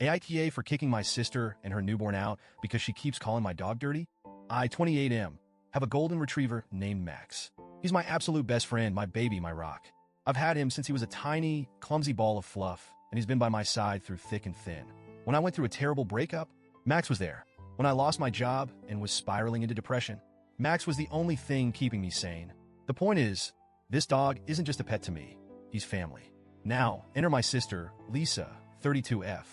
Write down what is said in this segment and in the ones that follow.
AITA for kicking my sister and her newborn out because she keeps calling my dog dirty? I, 28M, have a golden retriever named Max. He's my absolute best friend, my baby, my rock. I've had him since he was a tiny, clumsy ball of fluff, and he's been by my side through thick and thin. When I went through a terrible breakup, Max was there. When I lost my job and was spiraling into depression, Max was the only thing keeping me sane. The point is, this dog isn't just a pet to me. He's family. Now, enter my sister, Lisa, 32F.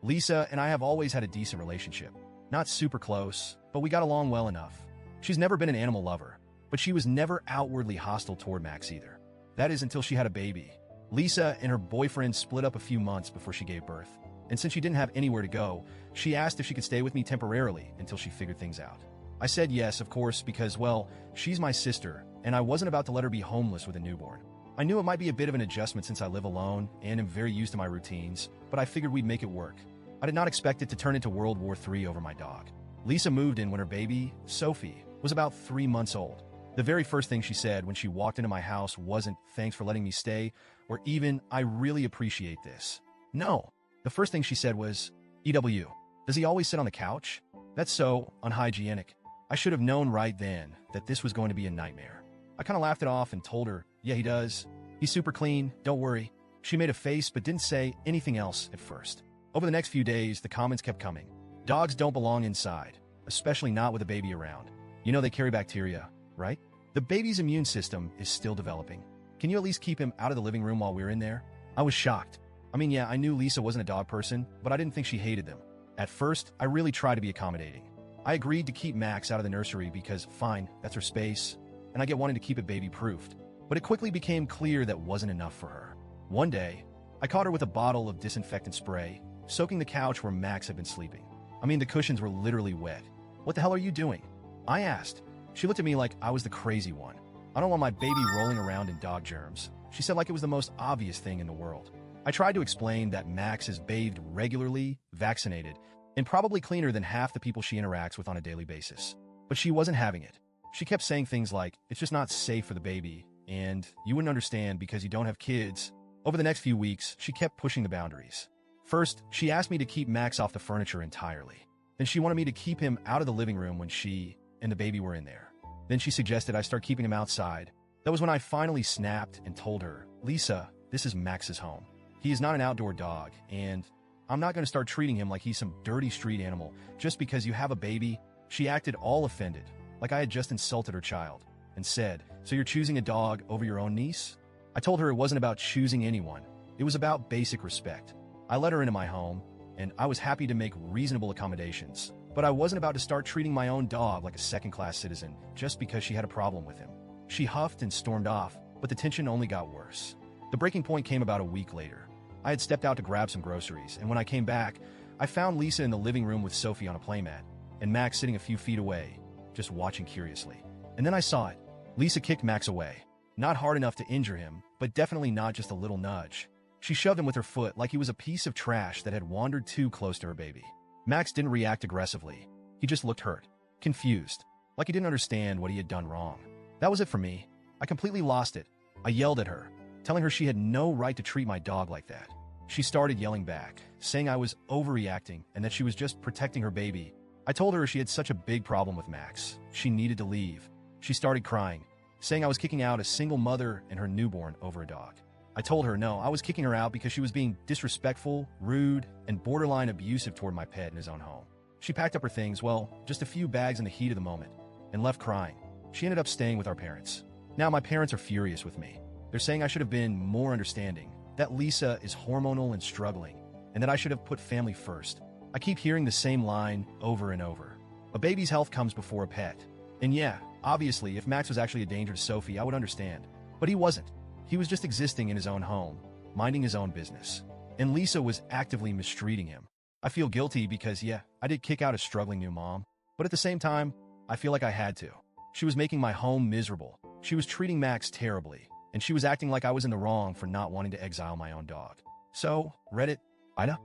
Lisa and I have always had a decent relationship. Not super close, but we got along well enough. She's never been an animal lover, but she was never outwardly hostile toward Max either. That is until she had a baby. Lisa and her boyfriend split up a few months before she gave birth, and since she didn't have anywhere to go, she asked if she could stay with me temporarily until she figured things out. I said yes, of course, because, well, she's my sister, and I wasn't about to let her be homeless with a newborn. I knew it might be a bit of an adjustment since I live alone and am very used to my routines, but I figured we'd make it work. I did not expect it to turn into World War III over my dog. Lisa moved in when her baby, Sophie, was about 3 months old. The very first thing she said when she walked into my house wasn't, "Thanks for letting me stay," or even, "I really appreciate this." No. The first thing she said was, "EW, does he always sit on the couch? That's so unhygienic." I should have known right then that this was going to be a nightmare. I kind of laughed it off and told her, "Yeah, he does. He's super clean, don't worry." She made a face but didn't say anything else at first. Over the next few days, the comments kept coming. Dogs don't belong inside, especially not with a baby around. You know they carry bacteria, right? The baby's immune system is still developing. Can you at least keep him out of the living room while we're in there? I was shocked. I mean, yeah, I knew Lisa wasn't a dog person, but I didn't think she hated them. At first, I really tried to be accommodating. I agreed to keep Max out of the nursery because, fine, that's her space, and I get wanting to keep it baby-proofed. But it quickly became clear that wasn't enough for her. One day, I caught her with a bottle of disinfectant spray, soaking the couch where Max had been sleeping. I mean, the cushions were literally wet. "What the hell are you doing?" I asked. She looked at me like I was the crazy one. "I don't want my baby rolling around in dog germs," she said, like it was the most obvious thing in the world. I tried to explain that Max is bathed regularly, vaccinated, and probably cleaner than half the people she interacts with on a daily basis. But she wasn't having it. She kept saying things like, "It's just not safe for the baby," and "You wouldn't understand because you don't have kids." Over the next few weeks, she kept pushing the boundaries. First, she asked me to keep Max off the furniture entirely. Then she wanted me to keep him out of the living room when she and the baby were in there. Then she suggested I start keeping him outside. That was when I finally snapped and told her, "Lisa, this is Max's home. He is not an outdoor dog, and I'm not going to start treating him like he's some dirty street animal just because you have a baby." She acted all offended, like I had just insulted her child, and said, "So you're choosing a dog over your own niece?" I told her it wasn't about choosing anyone. It was about basic respect. I let her into my home, and I was happy to make reasonable accommodations. But I wasn't about to start treating my own dog like a second-class citizen just because she had a problem with him. She huffed and stormed off, but the tension only got worse. The breaking point came about a week later. I had stepped out to grab some groceries, and when I came back, I found Lisa in the living room with Sophie on a playmat, and Max sitting a few feet away, just watching curiously. And then I saw it. Lisa kicked Max away. Not hard enough to injure him, but definitely not just a little nudge. She shoved him with her foot like he was a piece of trash that had wandered too close to her baby. Max didn't react aggressively. He just looked hurt, confused, like he didn't understand what he had done wrong. That was it for me. I completely lost it. I yelled at her, telling her she had no right to treat my dog like that. She started yelling back, saying I was overreacting and that she was just protecting her baby. I told her she had such a big problem with Max. She needed to leave. She started crying, saying I was kicking out a single mother and her newborn over a dog. I told her no, I was kicking her out because she was being disrespectful, rude, and borderline abusive toward my pet in his own home. She packed up her things, well, just a few bags in the heat of the moment, and left crying. She ended up staying with our parents. Now my parents are furious with me. They're saying I should have been more understanding, that Lisa is hormonal and struggling, and that I should have put family first. I keep hearing the same line over and over. A baby's health comes before a pet. And yeah, obviously, if Max was actually a danger to Sophie, I would understand. But he wasn't. He was just existing in his own home, minding his own business. And Lisa was actively mistreating him. I feel guilty because, yeah, I did kick out a struggling new mom. But at the same time, I feel like I had to. She was making my home miserable. She was treating Max terribly. And she was acting like I was in the wrong for not wanting to exile my own dog. So, Reddit, AITA?